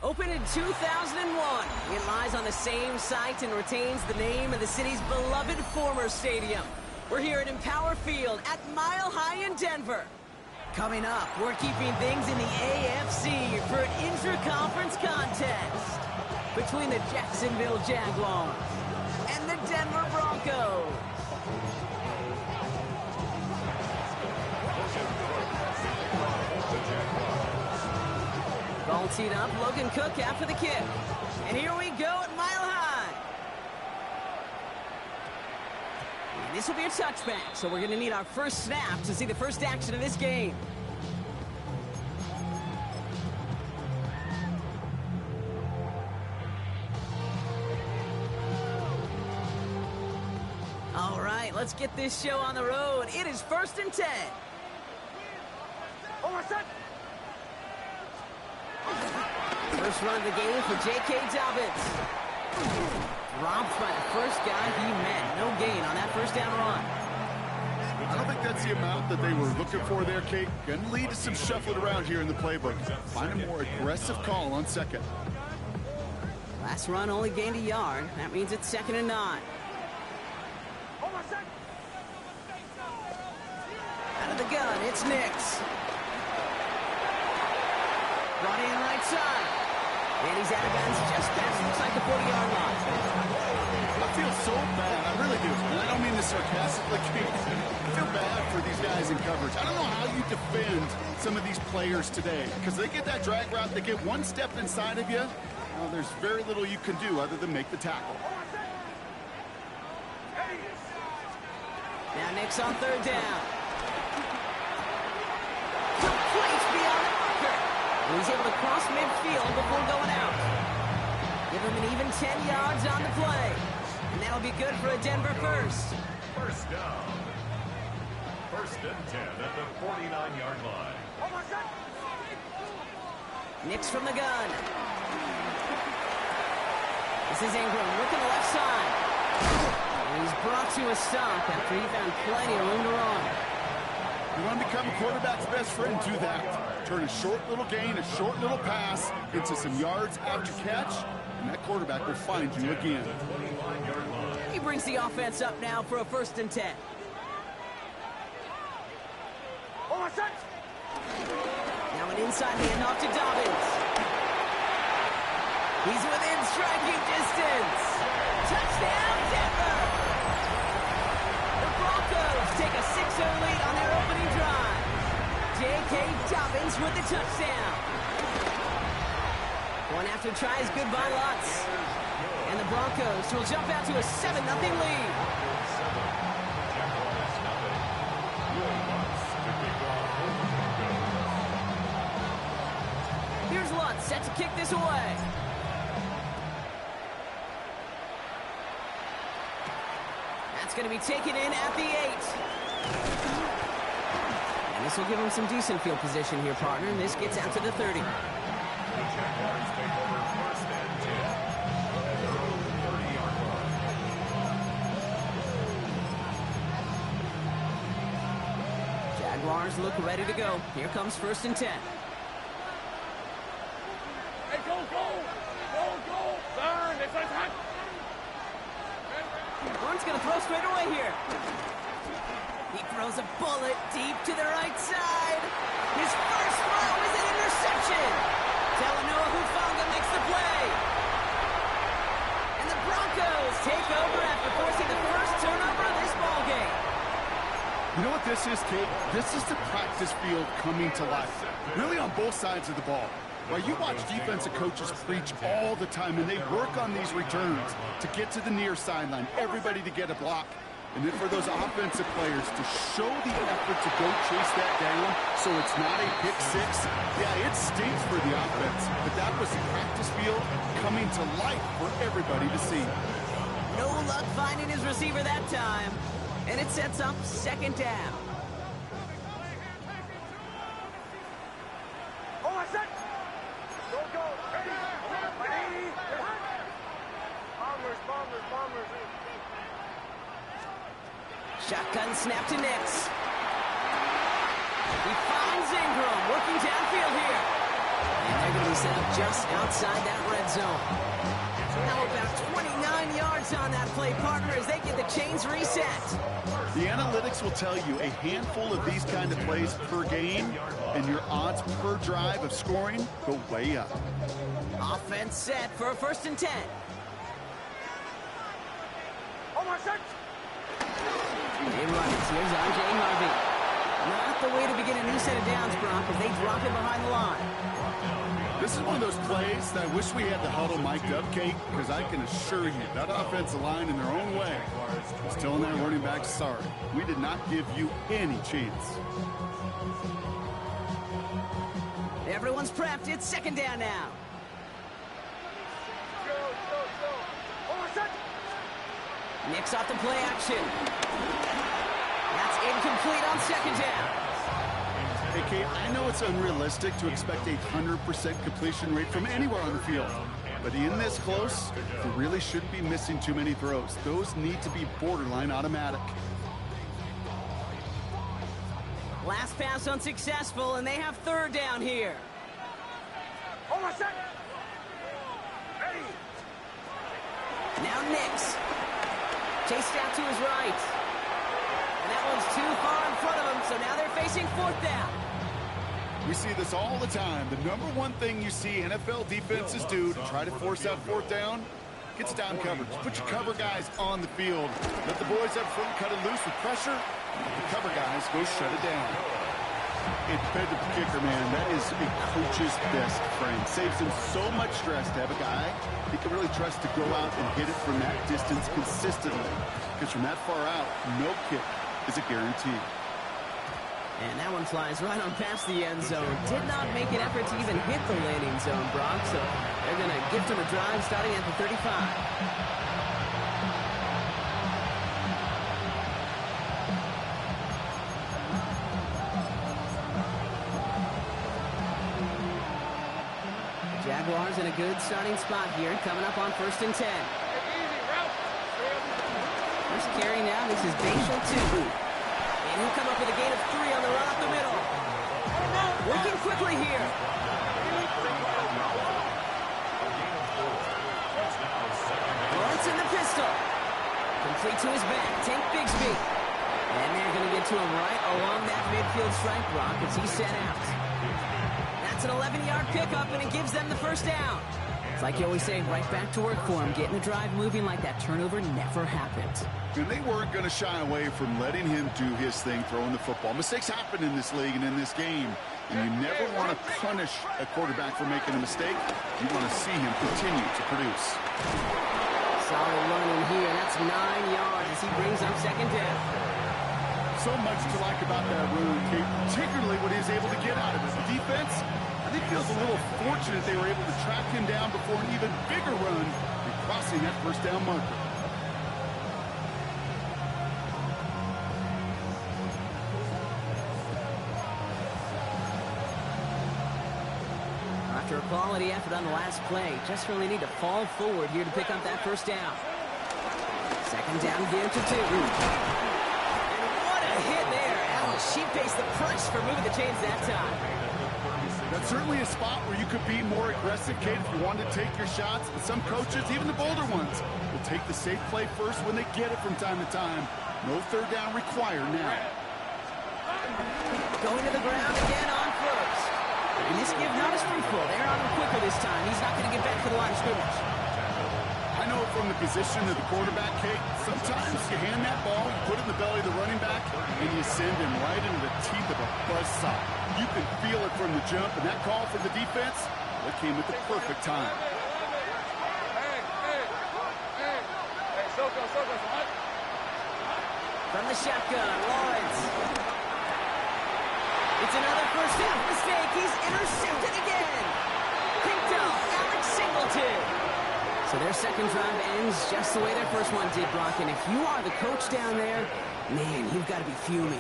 Opened in 2001, it lies on the same site and retains the name of the city's beloved former stadium. We're here at Empower Field at Mile High in Denver. Coming up, we're keeping things in the AFC for an intra-conference contest between the Jacksonville Jaguars and the Denver Broncos. Ball teed up, Logan Cook after the kick. And here we go at Mile High. And this will be a touchback, so we're going to need our first snap to see the first action of this game. All right, let's get this show on the road. It is 1st and 10. First run of the game for J.K. Dobbins. Dropped by the first guy he met. No gain on that first down run. I don't think that's the amount that they were looking for there, Kate. Going to lead to some shuffling around here in the playbook. Find a more aggressive call on second. Last run only gained a yard. That means it's 2nd and 9. Out of the gun, it's Nix. Brought in right side. And he's out of bounds just past, looks like the 40-yard line. I feel so bad. I really do. And I don't mean this sarcastically. I feel bad for these guys in coverage. I don't know how you defend some of these players today. Because they get that drag route, they get one step inside of you. Well, there's very little you can do other than make the tackle. Now Nix on 3rd down. Complete beyond the marker. And he's able to cross midfield before going out. Give him an even 10 yards on the play. And that'll be good for a Denver first. First down. 1st and 10 at the 49-yard line. Nix from the gun. This is Ingram. Look at the left side. And he's brought to a stop after he found plenty of room to run. You want to become a quarterback's best friend, do that. Turn a short little gain, a short little pass into some yards after catch, and that quarterback will find you again. He brings the offense up now for a 1st and 10. Now an inside handoff to Dobbins. He's within striking distance. Touchdown, Denver! The Broncos take a 6-0 lead on their opening drive. J.K. Dobbins with the touchdown. One after tries good by Lutz. And the Broncos will jump out to a 7-0 lead. Here's Lutz set to kick this away. That's going to be taken in at the 8. And this will give him some decent field position here, partner. And this gets out to the 30. Jaguars look ready to go. Here comes 1st and 10. Hey, go! Turn! It's attack! Warren's going to throw straight away here. He throws a bullet deep to the right side. His first throw is an interception. Talanoa Hufanga makes the play. And the Broncos take over after forcing the first turnover of this ballgame. You know what this is, Kate? This is the practice field coming to life. Really on both sides of the ball. Well, you watch defensive coaches preach all the time, and they work on these returns to get to the near sideline, everybody to get a block. And then for those offensive players to show the effort to go chase that down so it's not a pick six. Yeah, it stinks for the offense, but that was the practice field coming to life for everybody to see. No luck finding his receiver that time. And it sets up 2nd down. Shotgun snap to Nix. He finds Ingram working downfield here. set up just outside that red zone. Now about 29 yards on that play, partner, as they get the chains reset. The analytics will tell you a handful of these kind of plays per game, and your odds per drive of scoring go way up. Offense set for a 1st and 10. In runners, here's R.J. Harvey. Not the way to begin a new set of downs, Brock, as they drop it behind the line. This is one of those plays that I wish we had the huddle mic'd up, Kate, because I can assure you that offensive line in their own way is telling their running backs, sorry, we did not give you any chance. Everyone's prepped. It's 2nd down now. Nicks off the play action. That's incomplete on 2nd down. Hey, Kate, I know it's unrealistic to expect a 100% completion rate from anywhere on the field. But in this close, you really shouldn't be missing too many throws. Those need to be borderline automatic. Last pass unsuccessful, and they have 3rd down here. Now Nicks. Chased out to his right. And that one's too far in front of him, so now they're facing 4th down. We see this all the time. The number one thing you see NFL defenses do to try to force out 4th down, gets down coverage. Put your cover guys on the field. Let the boys up front cut it loose with pressure. The cover guys go shut it down. A dependable kicker, man, that is a coach's best friend. Saves him so much stress to have a guy he can really trust to go out and hit it from that distance consistently. Because from that far out, no kick is a guarantee. And that one flies right on past the end zone. Did not make an effort to even hit the landing zone, Brock, so they're going to gift him a drive starting at the 35. Jaguars in a good starting spot here, coming up on 1st and 10. First carry now, this is Bashal 2. And he'll come up with a gain of 3 on the run up the middle. Working quickly here. Lawrence in the pistol. Complete to his back, Tank Bigsby. And they're going to get to him right along that midfield strike block as he's set out. That's an 11-yard pickup, and it gives them the 1st down. It's like you always say, right back to work for him. Getting the drive moving like that turnover never happened. And they weren't going to shy away from letting him do his thing, throwing the football. Mistakes happen in this league and in this game, and you never want to punish a quarterback for making a mistake. You want to see him continue to produce. Solid running here. That's 9 yards as he brings up 2nd down. So much to like about that run, Kate, particularly what he was able to get out of it. The defense, I think, feels a little fortunate they were able to track him down before an even bigger run and crossing that 1st down marker. After a quality effort on the last play, just really need to fall forward here to pick up that 1st down. 2nd down, give to 2. Hit there. Ouch. She faced the punch for moving the chains that time. That's certainly a spot where you could be more aggressive, Kate, if you wanted to take your shots. But some coaches, even the bolder ones, will take the safe play first when they get it from time to time. No 3rd down required now. Going to the ground again on 1st. And this give not as fruitful. They're on him quicker this time. He's not going to get back to the line of scrimmage. I know from the position of the quarterback, Kate, sometimes you hand that ball, you put it in the belly of the running back, and you send him right into the teeth of a buzzsaw. You can feel it from the jump, and that call from the defense, that came at the perfect time. From the shotgun, Lawrence. It's another 1st down mistake. He's intercepted again. Picked up Alex Singleton. So their 2nd drive ends just the way their 1st one did, Brock. And if you are the coach down there, man, you've got to be fuming.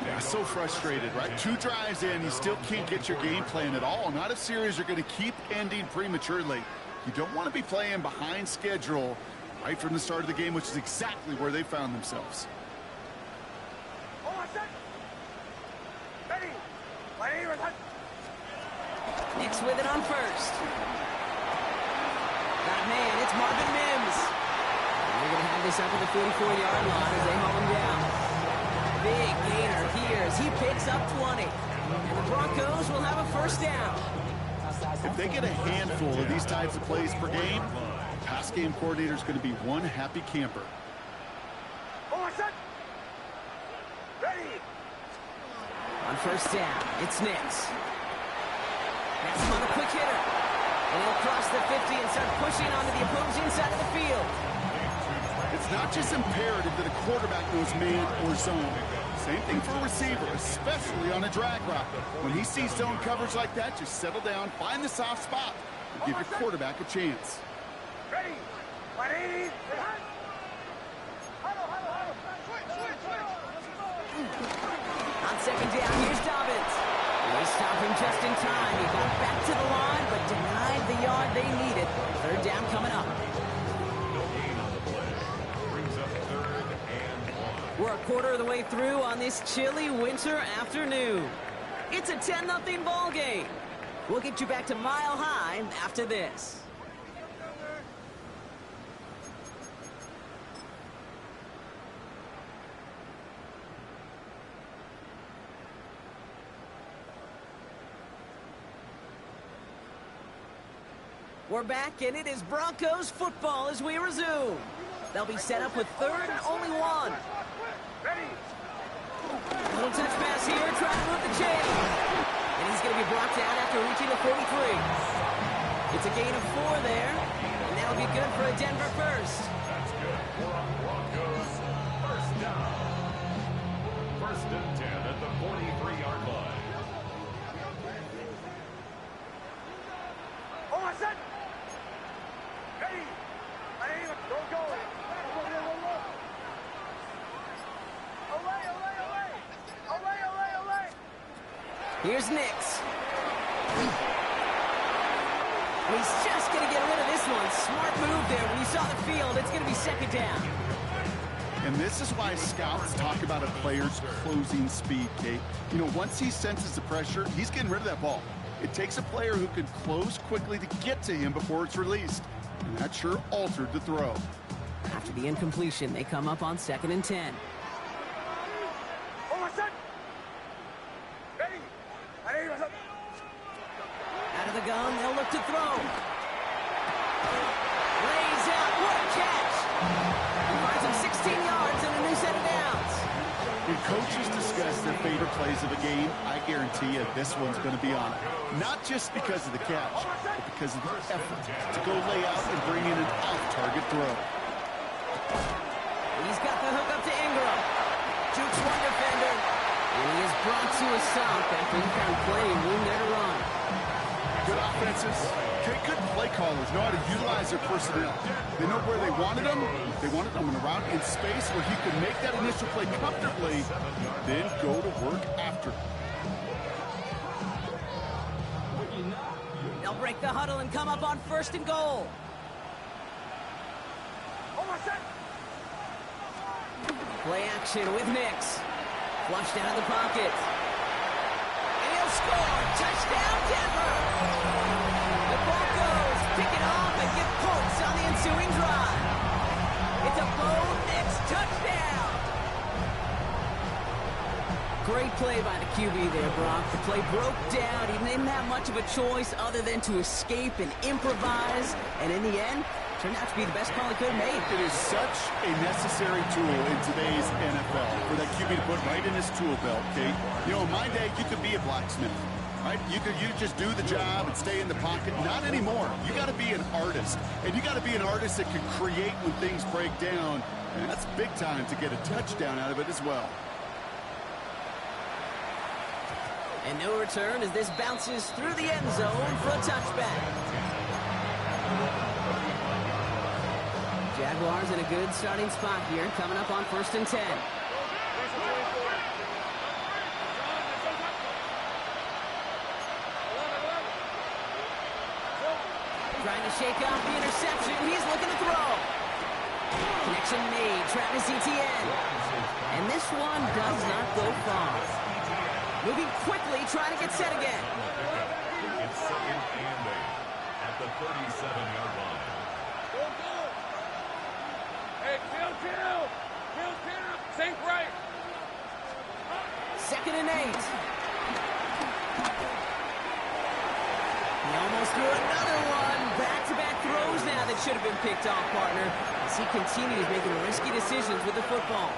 Yeah, so frustrated, right? 2 drives in, you still can't get your game plan at all. Not if series are going to keep ending prematurely. You don't want to be playing behind schedule right from the start of the game, which is exactly where they found themselves. Nix with it on first. Got a man, it's Marvin Mims. And they're going to have this up at the 44-yard line as they haul him down. Big gainer here as he picks up 20. And the Broncos will have a first down. If they get a handful of these types of plays per game, the pass game coordinator is going to be one happy camper. On first down, it's Nix. That's him on a quick hitter. And he'll cross the 50 and start pushing onto the opposing side of the field. It's not just imperative that a quarterback knows man or zone. Same thing for a receiver, especially on a drag route. When he sees zone coverage like that, just settle down, find the soft spot, and give your quarterback a chance. Ready? 180. On second down, here's Dobbins. They stop him just in time. He got back to the line, but denied the yard they needed. Third down coming up. No gain on the play. Brings up 3rd and 1. We're a quarter of the way through on this chilly winter afternoon. It's a 10-0 ball game. We'll get you back to Mile High after this. We're back, and it is Broncos football as we resume. They'll be set up with 3rd and only 1. Little touch pass here, trying to move the chain. And he's going to be brought down after reaching the 43. It's a gain of 4 there, and that'll be good for a Denver first. That's good for a Broncos first down. 1st and 10 at the 43-yard line. Here's Nix. And he's just going to get rid of this one. Smart move there. When you saw the field, it's going to be 2nd down. And this is why scouts talk about a player's closing speed, Kate. You know, once he senses the pressure, he's getting rid of that ball. It takes a player who can close quickly to get to him before it's released. And that sure altered the throw. After the incompletion, they come up on 2nd and 10. Out of the gun, they'll look to throw. Lays out, what a catch! He finds him 16 yards and a new set of downs. When coaches discuss their favorite plays of a game, I guarantee you this one's going to be on it. Not just because of the catch, but because of the effort to go lay out and bring in an off-target throw. He's got the hook up to Ingram. Jukes one defender. And he is brought to a stop after he found plenty of room there to run. Good offenses. Good play callers know how to utilize their personnel. They know where they wanted them. They wanted them in a route in space where he could make that initial play comfortably, then go to work after. They'll break the huddle and come up on 1st and goal. Play action with Nix. Flushed out of the pocket. And he'll score. Touchdown, Denver. The Broncos pick it off and get points on the ensuing drive. It's a Bo Nix touchdown. Great play by the QB there, Brock. The play broke down. He didn't have much of a choice other than to escape and improvise. And in the end, turned out to be the best call he could have made. It is such a necessary tool in today's NFL for that QB to put right in his tool belt, Kate. You know, in my day, you could be a blacksmith, right? You just do the job and stay in the pocket. Not anymore. You got to be an artist, and you got to be an artist that can create when things break down, and that's big time to get a touchdown out of it as well. And no return as this bounces through the end zone for a touchback. Jaguars in a good starting spot here, coming up on 1st and 10. Trying to shake off the interception. He's looking to throw. Connection made. Travis Etienne. And this one does not go far. Moving quickly, trying to get set again. it's 2nd and 8 at the 37-yard line. Hey, kill. Sink right. 2nd and 8. He almost threw another one. Back-to-back throws now that should have been picked off, partner, as he continues making risky decisions with the football.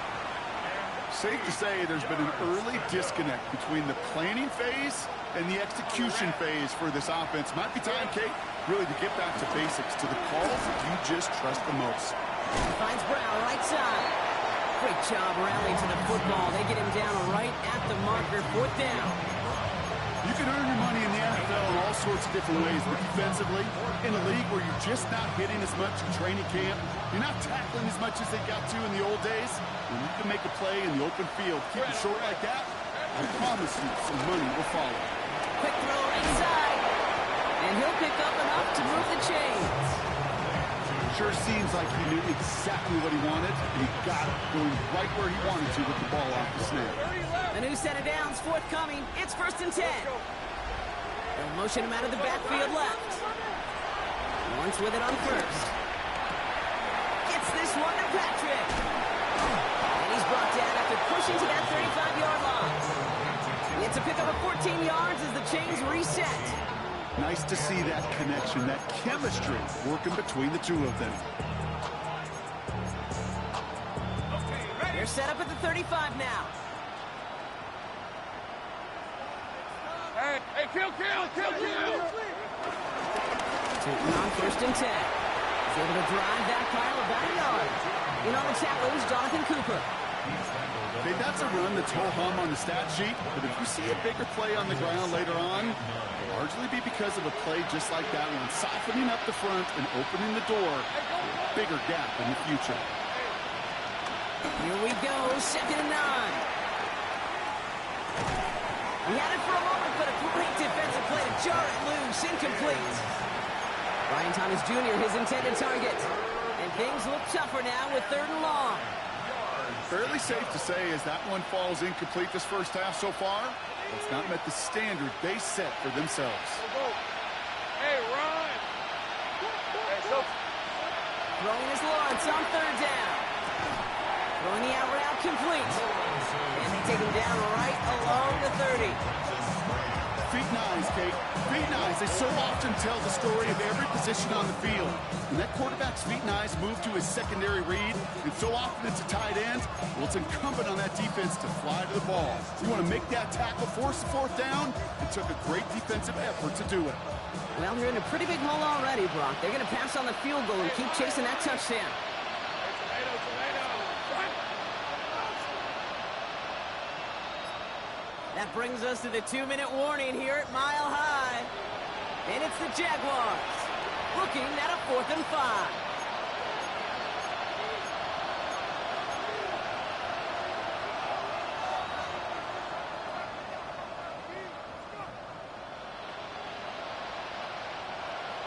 Safe to say there's been an early disconnect between the planning phase and the execution phase for this offense. Might be time, Kate, really to get back to basics, to the calls that you just trust the most. Finds Brown right side. Great job rallying to the football. They get him down right at the marker. 4th down. You can earn your money in the NFL in all sorts of different ways, but defensively, in a league where you're just not hitting as much in training camp, you're not tackling as much as they got to in the old days, when you can make a play in the open field, keep it short like that, I promise you some money will follow. Quick throw inside. And he'll pick up enough to move the chains. Sure seems like he knew exactly what he wanted, and he got it going right where he wanted to with the ball off the snap. A new set of downs forthcoming. It's 1st and 10. They'll motion him out of the backfield left. Lawrence with it on 1st. Gets this one to Patrick. And he's brought down after pushing to that 35-yard line. It's a pickup of 14 yards as the chains reset. Nice to see that connection, that chemistry working between the two of them. They're set up at the 35 now. Hey, kill. Taking on 1st and 10. He's able to drive that pile about a yard. In on the tackle is Jonathan Cooper. Okay, that's a run that's ho-hum on the stat sheet, but if you see a bigger play on the ground later on, it'll largely be because of a play just like that one, softening up the front and opening the door for a bigger gap in the future. Here we go, 2nd and 9. He had it for a moment, but a great defensive play to jar it loose, incomplete. Brian Thomas Jr., his intended target. And things look tougher now with 3rd and long. Fairly safe to say as that one falls incomplete this first half so far, it's not met the standard they set for themselves. Hey, run. Throwing is Lawrence on 3rd down. Throwing the out route complete. And they take him down right along the 30. Feet nice, Kate. Feet nice. They so often tell the story of every position on the field. When that quarterback's feet nice move to his secondary read, and so often it's a tight end, well, it's incumbent on that defense to fly to the ball. You want to make that tackle, force the 4th down. It took a great defensive effort to do it. Well, they're in a pretty big hole already, Brock. They're going to pass on the field goal and keep chasing that touchdown. That brings us to the 2-minute warning here at Mile High. And it's the Jaguars looking at a 4th and 5.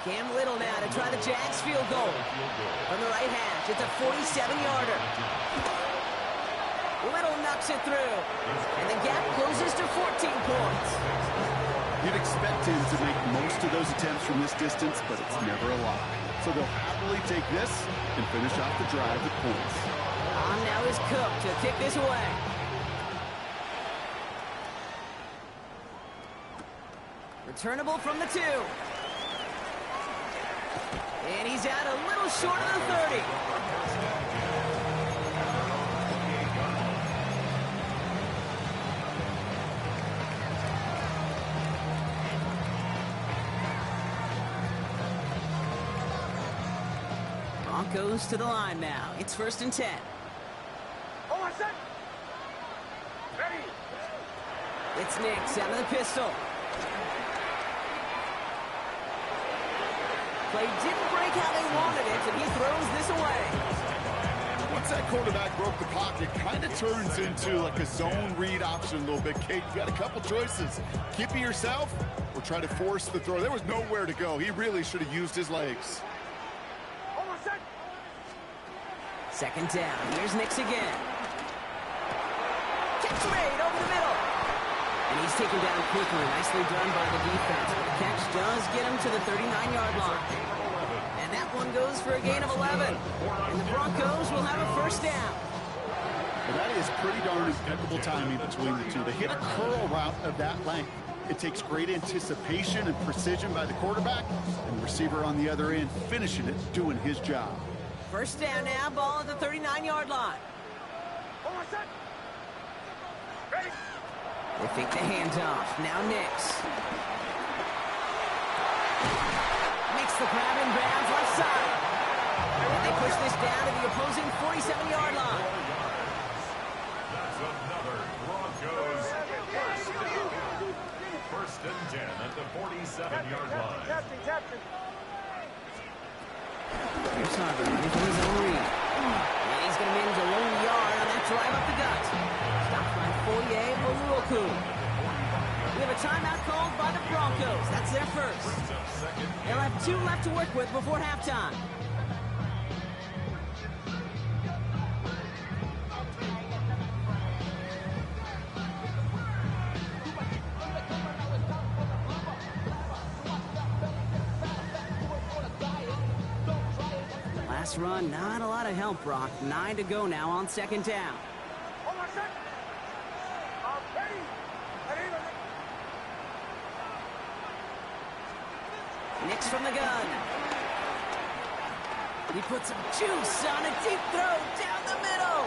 Cam Little now to try the Jags field goal. From the right hash, it's a 47-yarder. Little knocks it through. And the gap closes to 14 points. You'd expect him to make most of those attempts from this distance, but it's never a lock. So they'll happily take this and finish off the drive with points. On now is Cook to kick this away. Returnable from the 2. And he's out a little short of the 30. Broncos to the line now. It's 1st and 10. Hold on, set. Ready. It's Nix out of the pistol. Play didn't break how they wanted it, and he throws this away. Once that quarterback broke the pocket, kind of turns into like a zone read option a little bit. Kate, you got a couple choices. Keep it yourself or try to force the throw. There was nowhere to go. He really should have used his legs. Hold on, set. 2nd down. Here's Nix again. Catch made over the middle. And he's taken down quickly. Nicely done by the defense. But the catch does get him to the 39-yard line. And that one goes for a gain of 11. And the Broncos will have a first down. Well, that is pretty darn impeccable timing between the two. They hit a curl route of that length. It takes great anticipation and precision by the quarterback, and the receiver on the other end finishing it, doing his job. First down now, ball at the 39-yard line. They fake the handoff. Now Nix. Makes the grab in bounds left side. And they push this down to the opposing 47-yard line. That's another Broncos first down. First and 10 at the 47-yard line. Here's Harvey looking for his own read. And he's going to manage a lone yard on that drive up the gut. Stopped by Foye Oluoku. We have a timeout called by the Broncos. That's their first. They'll have 2 left to work with before halftime. Last run, not a lot of help, Brock. 9 to go now on second down. Nix from the gun. He puts some juice on a deep throw down the middle.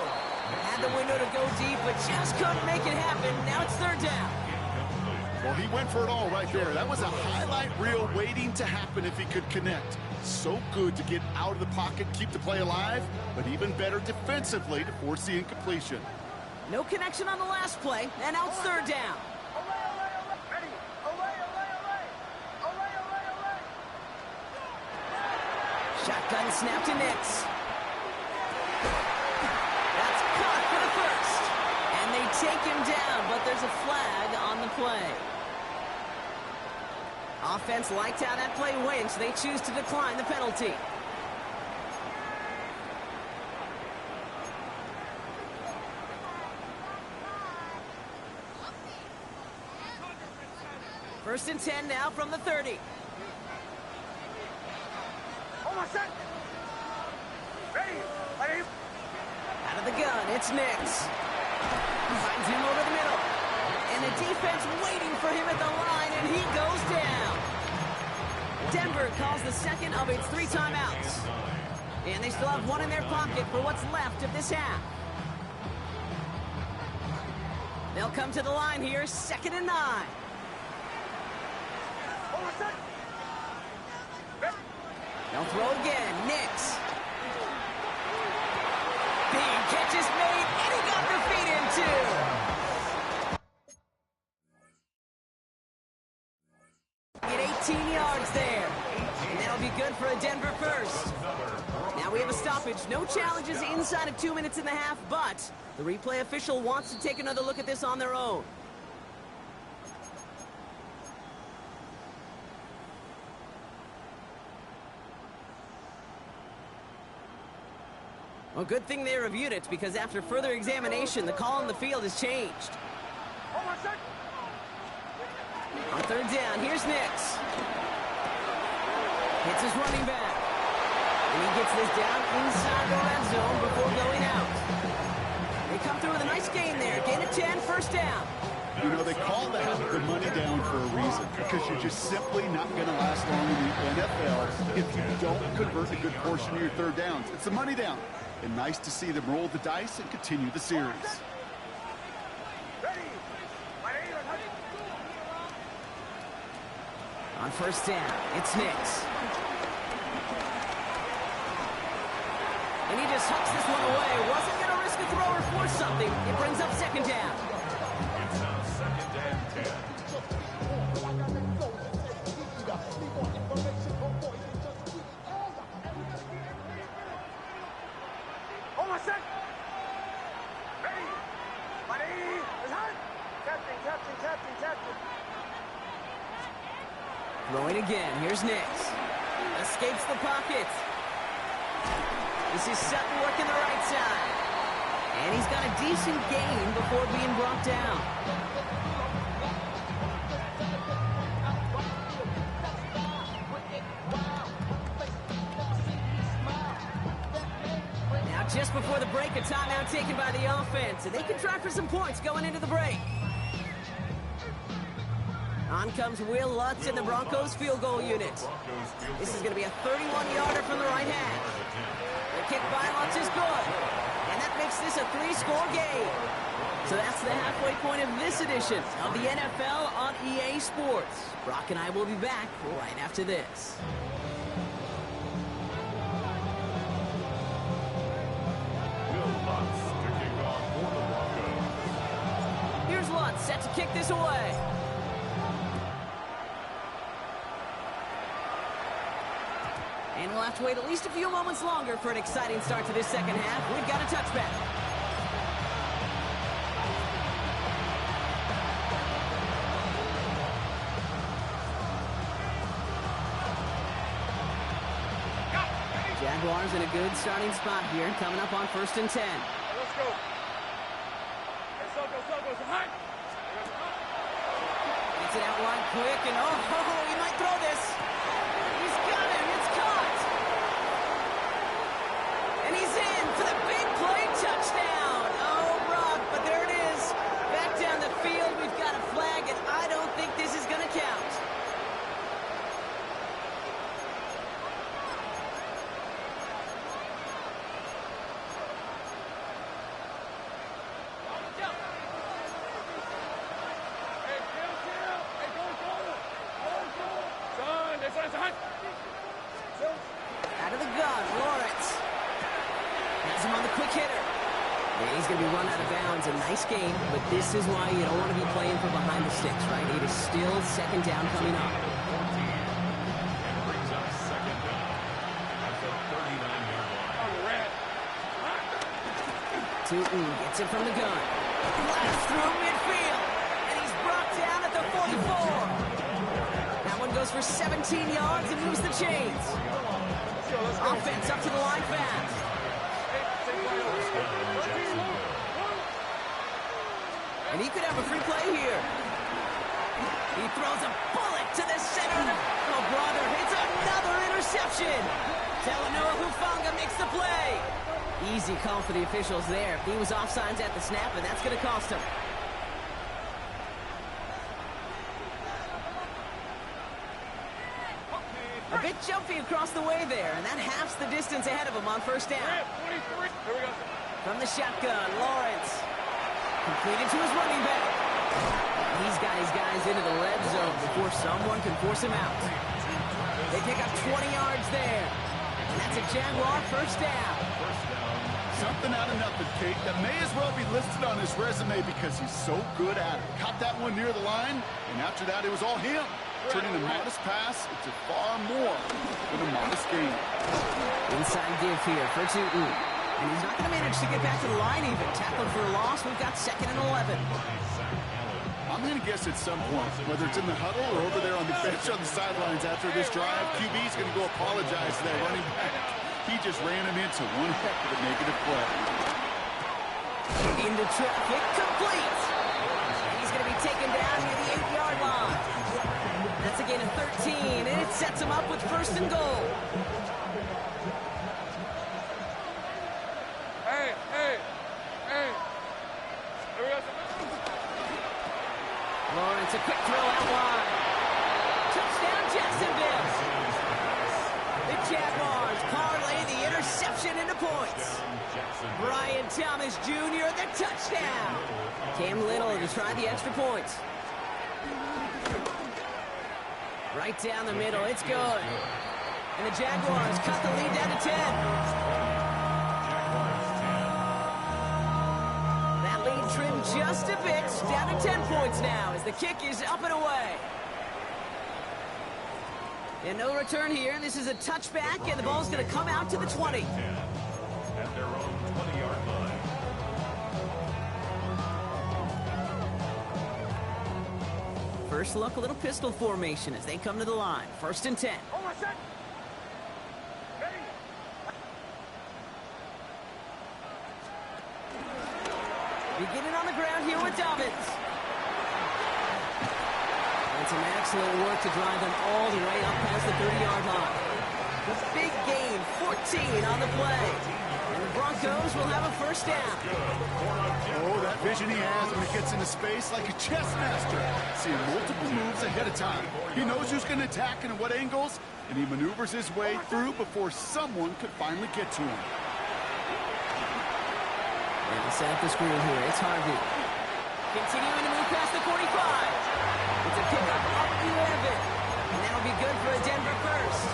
Had the window to go deep, but just couldn't make it happen. Now it's third down. Well, he went for it all right there. That was a highlight reel waiting to happen if he could connect. So good to get out of the pocket, keep the play alive, but even better defensively to force the incompletion. No connection on the last play, and now it's third down. Shotgun snap to Nix. That's caught for the first. And they take him down, but there's a flag on the play. Offense liked how that play went, so they choose to decline the penalty. First and 10 now from the 30. Out of the gun, it's Nix. Finds him over the middle. And the defense waiting for him at the line, and he goes down. Denver calls the second of its 3 timeouts. And they still have 1 in their pocket for what's left of this half. They'll come to the line here, 2nd and 9. They'll throw again, Nix. Big catch is made, and he got the feet in too. Get 18 yards there. And that'll be good for a Denver first. Now we have a stoppage. No challenges inside of 2 minutes and a half, but the replay official wants to take another look at this on their own. Well, good thing they reviewed it, because after further examination, the call on the field has changed. On third down, here's Nix. Hits his running back. And he gets this down inside the red zone before going out. They come through with a nice gain there. Gain of 10, first down. You know, they call that the money down for a reason, because you're just simply not going to last long in the NFL if you don't convert a good portion of your third downs. It's the money down. And nice to see them roll the dice and continue the series. On first down, it's Nix. And he just hucks this one away. Wasn't going to risk a throw or force something. It brings up second down. It's now 2nd and 10. Throwing again. Here's Nix. Escapes the pocket. This is Sutton working the right side. And he's got a decent gain before being brought down. Now, just before the break, a timeout taken by the offense, and they can try for some points going into the break. On comes Will Lutz in the Broncos field goal unit. This is going to be a 31-yarder from the right half. The kick by Lutz is good. And that makes this a 3-score game. So that's the halfway point of this edition of the NFL on EA Sports. Brock and I will be back right after this. Here's Lutz set to kick this away. And we'll have to wait at least a few moments longer for an exciting start to this second half. We've got a touchback. Jaguars in a good starting spot here, coming up on 1st and 10. Let's go. Hey, Soko, high. Gets it out wide quick, and he might throw this. He's got him. It's caught. And he's in for the big play touchdown. Oh, Brock, but there it is. Back down the field, we've got a flag, and I don't think this is going to count. Out of the gun, Lawrence. Has him on the quick hitter. Yeah, he's going to be run out of bounds. A nice game, but this is why you don't want to be playing from behind the sticks, right? It is still second down coming up. And brings up second down at the 39-yard line. Tootin gets it from the gun. Blasts through midfield, and he's brought down at the 44. That one goes for 17 yards and moves the chains. Offense up to the line fast. And he could have a free play here. He throws a bullet to the center. Oh, brother, it's another interception. Talanoa Hufanga makes the play. Easy call for the officials there. He was offsides at the snap, and that's going to cost him. A bit jumpy across the way there, and that halves the distance ahead of him on 1st down. From the shotgun, Lawrence. Completed to his running back. He's got his guys into the red zone before someone can force him out. They pick up 20 yards there. And that's a Jaguar 1st down. Something out of nothing, Kate, that may as well be listed on his resume because he's so good at it. Caught that one near the line, and after that, it was all him. Turning a modest pass into far more than a modest game. Inside give here for Tootin. And he's not going to manage to get back to the line even. Tackled for a loss. We've got 2nd and 11. I'm going to guess at some point, whether it's in the huddle or over there on the bench on the sidelines after this drive, QB's going to go apologize to that running back. He just ran him into one heck of a negative play. Into traffic, complete. And he's going to be taken down near the 8-yard line. That's a gain of 13, and it sets him up with 1st and goal. Hey. Lawrence, a quick throw out wide. Touchdown, Jacksonville. The Jaguars parlay the interception into points. Brian Thomas Jr., the touchdown. Cam Little to try the extra points. Right down the middle, it's good. And the Jaguars cut the lead down to 10. That lead trimmed just a bit, down to 10 points now as the kick is up and away. And no return here, and this is a touchback, and the ball's going to come out to the 20. At their own 20-yard line. First look, a little pistol formation as they come to the line. 1st and 10. Beginning on the ground here with Dobbins. And some excellent work to drive them all the way up past the 30-yard line. The big gain, 14 on the play. And the Broncos will have a first down. Oh, that vision he has when he gets into space like a chess master. Seeing multiple moves ahead of time. He knows who's going to attack and at what angles, and he maneuvers his way through before someone could finally get to him. And to set up the screen here, it's Harvey. Continuing to move past the 45. It's a pickup of 11. And that'll be good for a Denver first.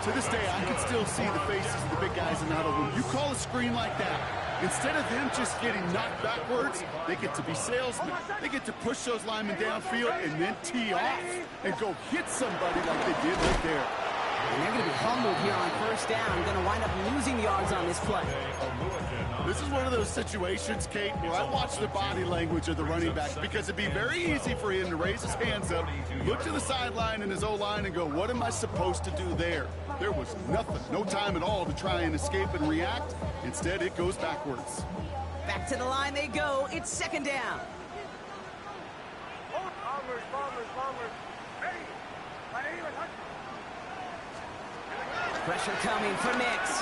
To this day, I can still see the faces of the big guys in the huddle. When you call a screen like that, instead of them just getting knocked backwards, they get to be salesmen. They get to push those linemen downfield and then tee off and go hit somebody like they did right there. And they're going to be humbled here on first down. Going to wind up losing yards on this play. This is one of those situations, Kate, where I watch the body language of the running back because it'd be very easy for him to raise his hands up, look to the sideline in his O-line and go, what am I supposed to do there? There was nothing, no time at all to try and escape and react. Instead, it goes backwards. Back to the line they go. It's second down. Pressure coming for Nix.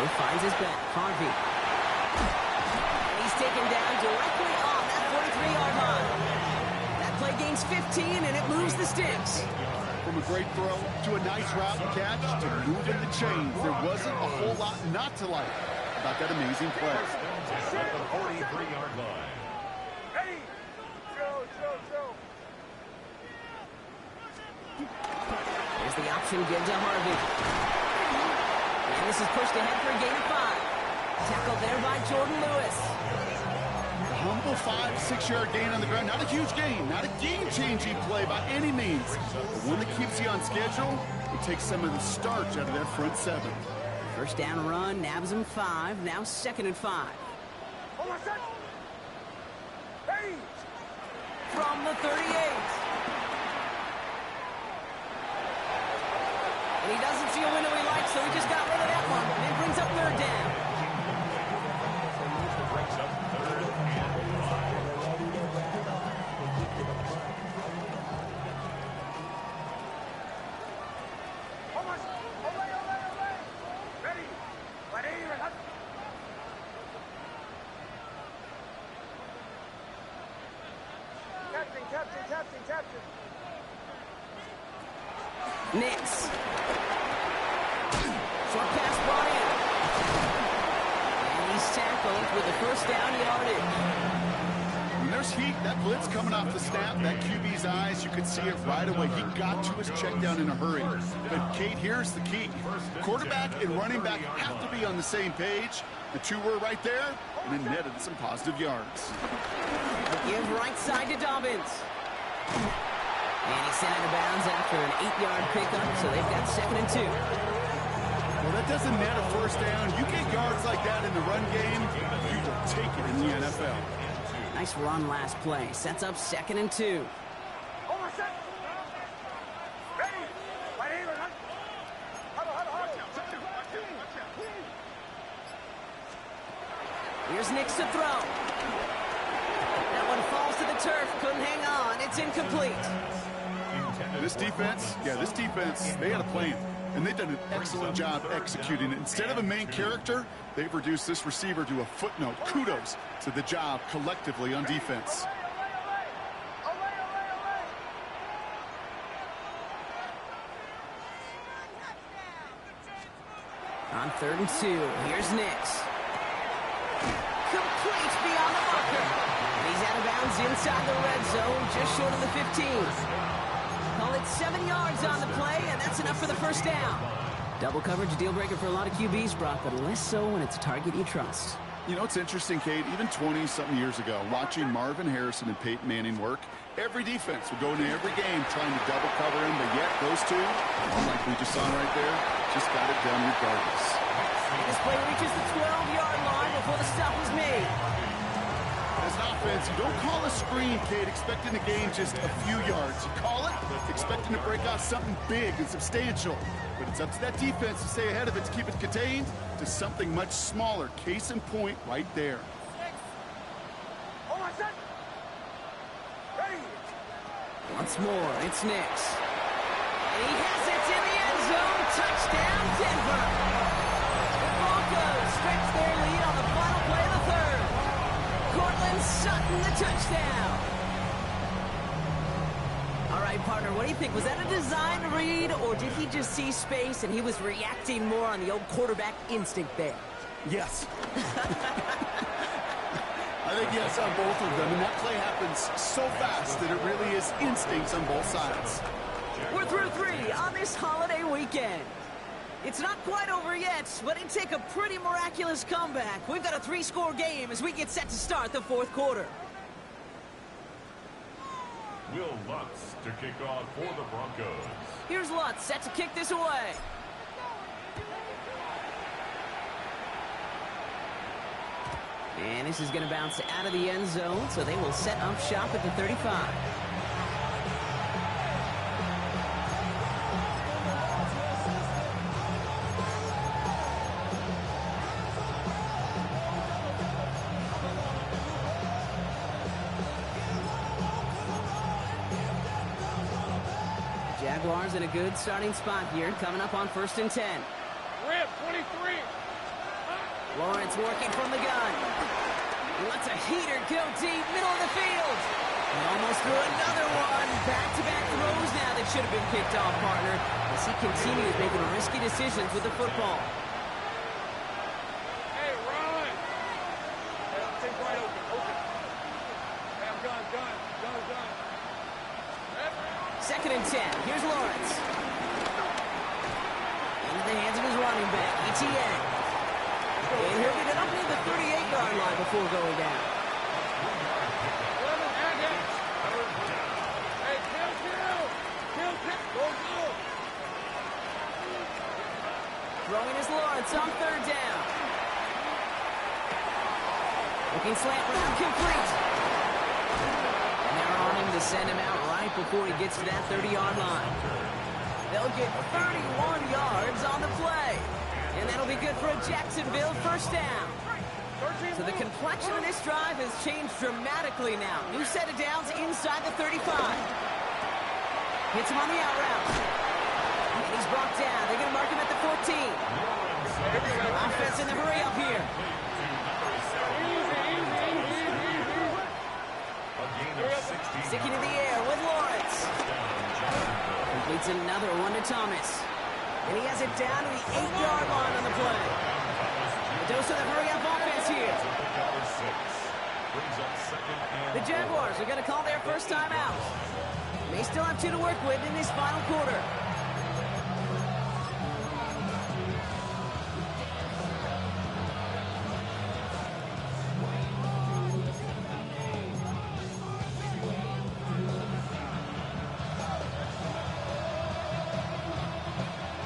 He finds his back. Harvey. And he's taken down directly on that 43-yard line. That play gains 15, and it moves the sticks. From a great throw to a nice route and catch to moving the chains, there wasn't a whole lot not to like about that amazing play. At the 43-yard line. Ready? Go. There's the option given to Harvey. And this is pushed ahead for a gain of 5. Tackled there by Jordan Lewis. A humble 5-6-yard gain on the ground. Not a huge gain, not a game-changing play by any means. But one that keeps you on schedule, it takes some of the starch out of that front 7. First down run, nabs him 5. Now 2nd and 5. From the 38. And he doesn't see a window he likes, so he just got rid of that one. And it brings up 3rd down. Brings up 3rd and 5. Captain. Nix. Short pass brought in. And he's tackled with the first down yardage. When there's heat, that blitz coming off the snap, that QB's eyes, you could see it right away. He got to his check down in a hurry. But, Kate, here's the key. Quarterback and running back have to be on the same page. The two were right there, and then netted some positive yards. Give right side to Dobbins. And he's sent out of bounds after an 8-yard pickup, so they've got 2nd and 2. Well, that doesn't net a first down. You get yards like that in the run game, you will take it in the NFL. Nice run last play. Sets up 2nd and 2. Here's Nix to throw. That one falls to the turf. Couldn't hang on. It's incomplete. This defense, they had a plan. And they've done an excellent job executing it. Instead of a main character, they've reduced this receiver to a footnote. Kudos to the job collectively on defense. On 3rd and 2, here's Nix. Complete beyond the marker. And he's out of bounds inside the red zone, just short of the 15. Call it 7 yards on the play, and that's enough for the first down. Double coverage, a deal breaker for a lot of QBs, Brock, but less so when it's a target you trust. You know, it's interesting, Kate, even 20-something years ago, watching Marvin Harrison and Peyton Manning work, every defense would go into every game trying to double cover him, but yet those two, like we just saw right there, just got it done regardless. And this play reaches the 12-yard line before the stop is made. As an offense, you don't call a screen, kid, expecting to gain just a few yards. You call it expecting to break out something big and substantial. But it's up to that defense to stay ahead of it, to keep it contained to something much smaller. Case in point right there. Hold on, set. Ready. Once more, it's Nix. He has it in the end zone. Touchdown, Denver. The Broncos stretch their lead on the final play of the third. Cortland Sutton, the touchdown. All right, partner, what do you think? Was that a design read, or did he just see space and he was reacting more on the old quarterback instinct there? Yes. I think yes on both of them, and that play happens so fast that it really is instincts on both sides. We're through 3 on this holiday weekend. It's not quite over yet, but it'd take a pretty miraculous comeback. We've got a 3-score game as we get set to start the fourth quarter. Will Lutz to kick off for the Broncos. Here's Lutz set to kick this away. And this is going to bounce out of the end zone, so they will set up shop at the 35. Jaguars in a good starting spot here, coming up on 1st and 10. Rip, 23. Lawrence working from the gun. He lets a heater go deep, middle of the field. He almost threw another one. Back-to-back throws now that should have been picked off, partner, as he continues making risky decisions with the football. Hey, run. Hey, take right open. Hey, I'm done. 2nd and 10. Here's Lawrence. Into the hands of his running back, ETN. And he'll get it up near the 38-yard line before going down. 11, add it. Hey, kill. Go. Throwing his Lawrence on 3rd down. Looking slant route complete. And they're on him to send him out right before he gets to that 30-yard line. They'll get 31 yards on the play. And that'll be good for a Jacksonville 1st down. So the complexion of this drive has changed dramatically now. New set of downs inside the 35. Hits him on the out route. And he's brought down. They're going to mark him at the 14. Offense in the hurry up here. Sticking to the air with Lawrence. Completes another one to Thomas. And he has it down to the 8-yard line on the play. A dose of the hurry-up offense here. The Jaguars are going to call their first time out. They still have 2 to work with in this final quarter.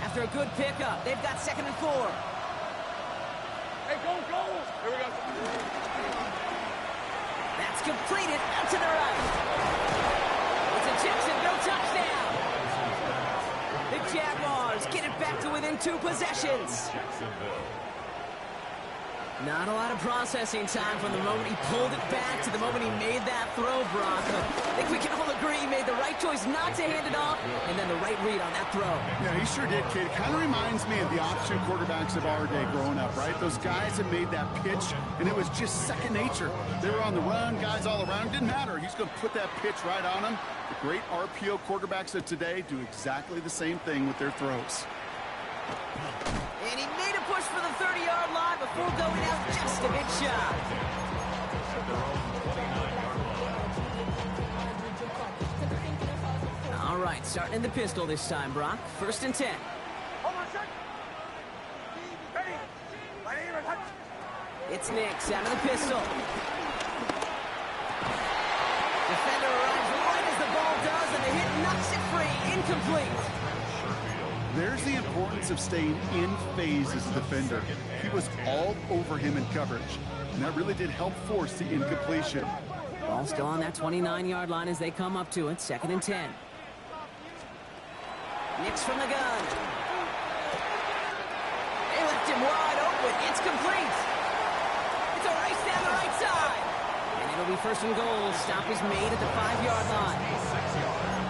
After a good pickup, they've got 2nd and 4. Hey, go. Here we go. That's completed out to the right. It's a Jacksonville touchdown. The Jaguars get it back to within 2 possessions. Not a lot of processing time from the moment he pulled it back to the moment he made that throw, Brock. I think we can all agree he made the right choice not to hand it off, and then the right read on that throw. Yeah, he sure did, kid. It kind of reminds me of the option quarterbacks of our day growing up, right? Those guys that made that pitch, and it was just second nature. They were on the run, guys all around. Didn't matter. He's going to put that pitch right on them. The great RPO quarterbacks of today do exactly the same thing with their throws. And he made a push for the 30-yard line before going out just a bit shy. All right, starting in the pistol this time, Brock. 1st and 10. Hold on, set. Ready. My name is Hutch. It's Nix out of the pistol. Defender arrives right as the ball does, and the hit knocks it free. Incomplete. There's the importance of staying in phase as a defender. He was all over him in coverage. And that really did help force the incompletion. Ball still on that 29-yard line as they come up to it. 2nd and 10. Nix from the gun. They left him wide open. It's complete. It's a race down the right side. And it'll be 1st and goal. Stop is made at the 5-yard line.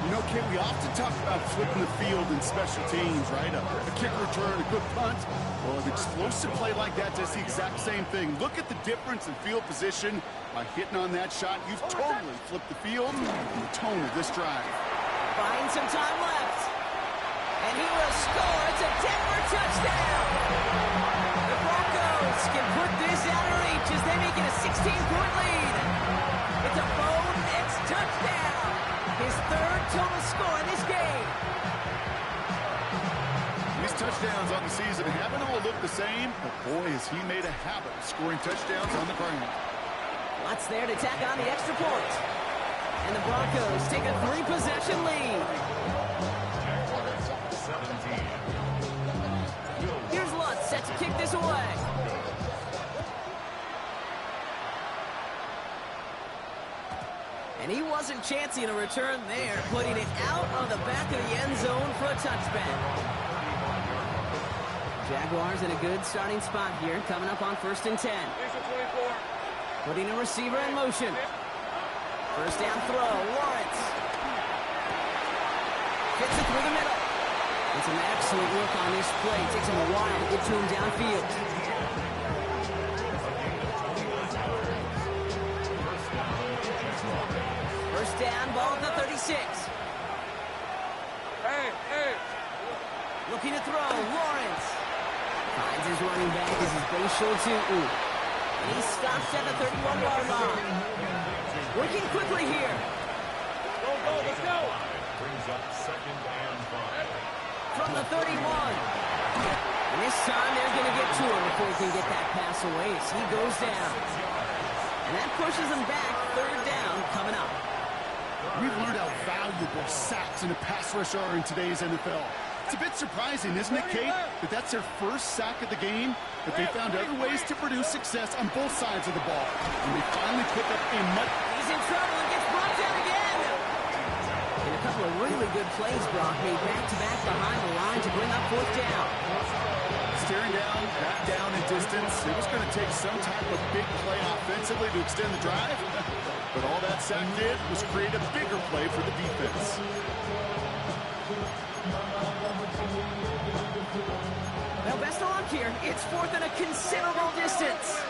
You know, Kate, we often talk about flipping the field in special teams, right? A kick return, a good punt. Well, an explosive play like that does the exact same thing. Look at the difference in field position. By hitting on that shot, you've totally flipped the field and the tone of this drive. Buying some time left. And he will score. It's a Denver touchdown. The Broncos can put this out of reach as they make it a 16-point lead. It's a Bo Nix touchdown. His 3rd total score in this game. These touchdowns on the season haven't all looked the same, but boy, has he made a habit of scoring touchdowns on the ground. Lots there to tack on the extra point. And the Broncos take a 3-possession lead. Here's Lutz set to kick this away. And he wasn't chancing a return there, putting it out on the back of the end zone for a touchback. Jaguars in a good starting spot here, coming up on 1st and 10. Putting a receiver in motion. 1st down throw, Lawrence. Gets it through the middle. It's an excellent look on this play. It takes him a while to get to him downfield. First down, ball at the 36. Hey. Looking to throw, Lawrence. Finds his running back as his base short to and he stops at the 31-yard line. Working quickly here. Go, let's go. Brings up 2nd and 5. From the 31. And this time they're going to get to him before he can get that pass away as he goes down. And that pushes him back. 3rd down coming up. We've learned how valuable sacks in a pass rush are in today's NFL. It's a bit surprising, isn't it, Kate, that that's their 1st sack of the game, but they found other ways to produce success on both sides of the ball. And they finally pick up a much... He's in trouble and gets brought down again. And a couple of really good plays, Brock, made back-to-back behind the line to bring up 4th down. Staring down, back down in distance. It was going to take some type of big play offensively to extend the drive. But all that sack did was create a bigger play for the defense. Well, best of luck here. It's 4th and a considerable distance.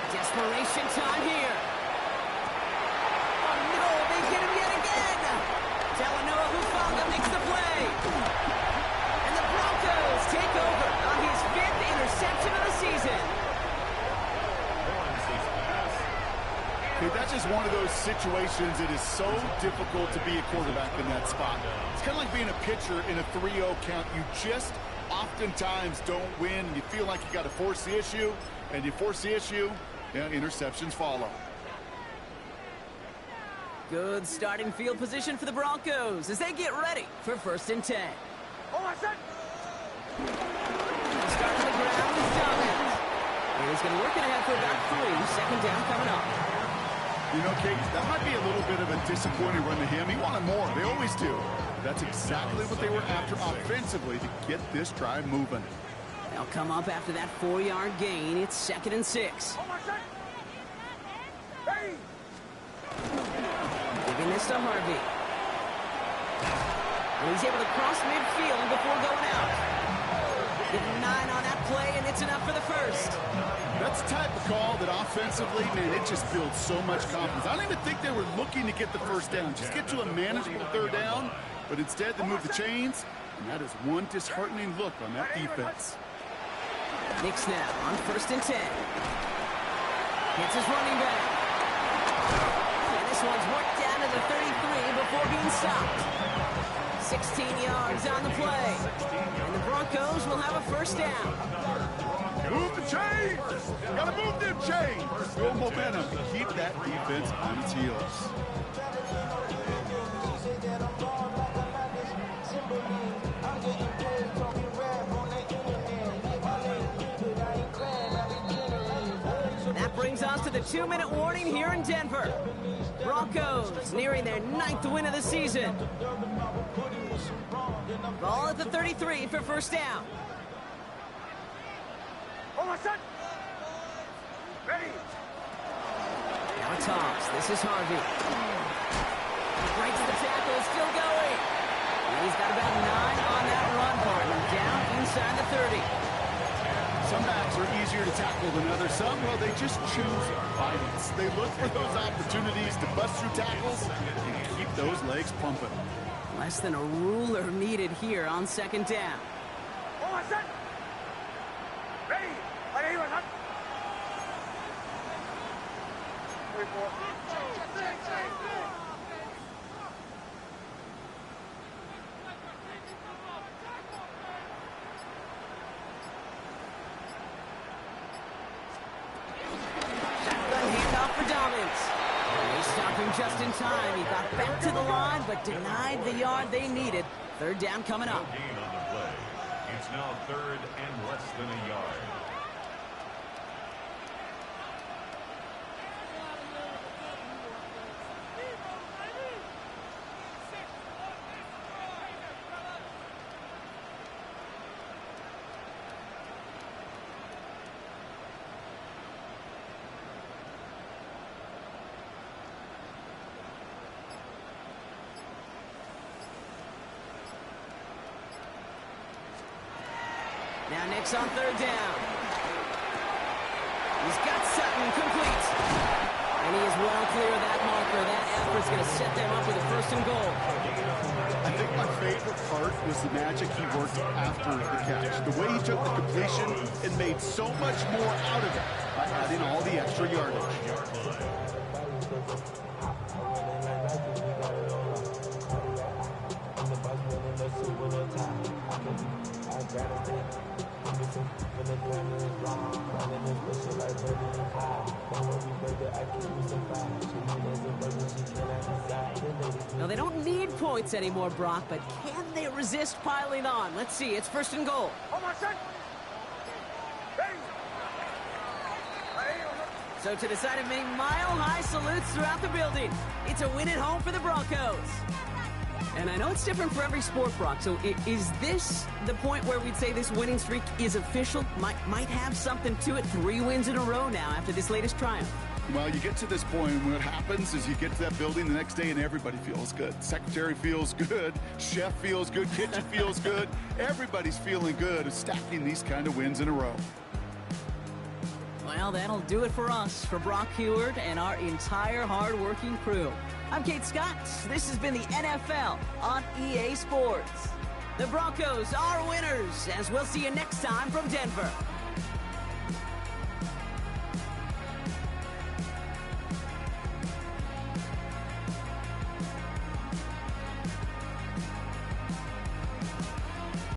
Desperation time here. Oh, no, they get him yet again. Talanoa Hufanga makes the play. And the Broncos take over on his 5th interception of the season. Okay, that's just one of those situations. It is so difficult to be a quarterback in that spot. It's kind of like being a pitcher in a 3-0 count. You just oftentimes don't win. You feel like you got to force the issue, and you force the issue, yeah, interceptions follow. Good starting field position for the Broncos as they get ready for 1st and 10. Start to the ground with Dobbins. And he's going to work it ahead for about 3. 2nd down coming up. You know, Kate, that might be a little bit of a disappointing run to him. He wanted more. They always do. That's exactly what they were after offensively to get this drive moving. They'll come up after that 4-yard gain. It's 2nd and 6. Giving this to Harvey. And he's able to cross midfield before going out. Getting 9 on that play, and it's enough for the 1st. That's the type of call that offensively, man, it just builds so much confidence. I don't even think they were looking to get the 1st down. Just get to a manageable 3rd down, but instead they move the chains, and that is one disheartening look on that defense. Nix now on 1st and 10. Hits his running back. And this one's worked down to the 33 before being stopped. 16 yards on the play. And the Broncos will have a 1st down. Move the chains! Gotta move them chains! Build momentum to keep that defense on its heels. I'm getting paid. 2-minute warning here in Denver. Broncos nearing their 9th win of the season. Ball at the 33 for first down. Hold on, son. Ready. Now it's Hobbs. This is Harvey. Breaks the tackle, still going. And he's got about 9 on that run, partner. Down inside the 30. Some backs are easier to tackle than others. Some, well, they just choose violence. They look for those opportunities to bust through tackles and keep those legs pumping. Less than a ruler needed here on second down. Hold on, son. Ready. Okay, you son. 3-4. Just in time. He got back to the line, but denied the yard they needed. Third down coming up. No gain on the play. It's now 3rd and less than a yard. Now Nick's on third down. He's got Sutton complete. And he is well clear of that marker. That effort's going to set them up with a 1st and goal. I think my favorite part was the magic he worked after the catch. The way he took the completion and made so much more out of it by adding all the extra yardage. Now, they don't need points anymore, Brock, but can they resist piling on? Let's see. It's 1st and goal. Hold on, son. Ready. So to the side of many mile-high salutes throughout the building, it's a win at home for the Broncos. And I know it's different for every sport, Brock, so is this the point where we'd say this winning streak is official? Might have something to it. 3 wins in a row now after this latest triumph. Well, you get to this point, and what happens is you get to that building the next day and everybody feels good. Secretary feels good, chef feels good, kitchen feels good. Everybody's feeling good of stacking these kind of wins in a row. Well, that'll do it for us, for Brock Heward and our entire hard-working crew. I'm Kate Scott. This has been the NFL on EA Sports. The Broncos are winners, as we'll see you next time from Denver.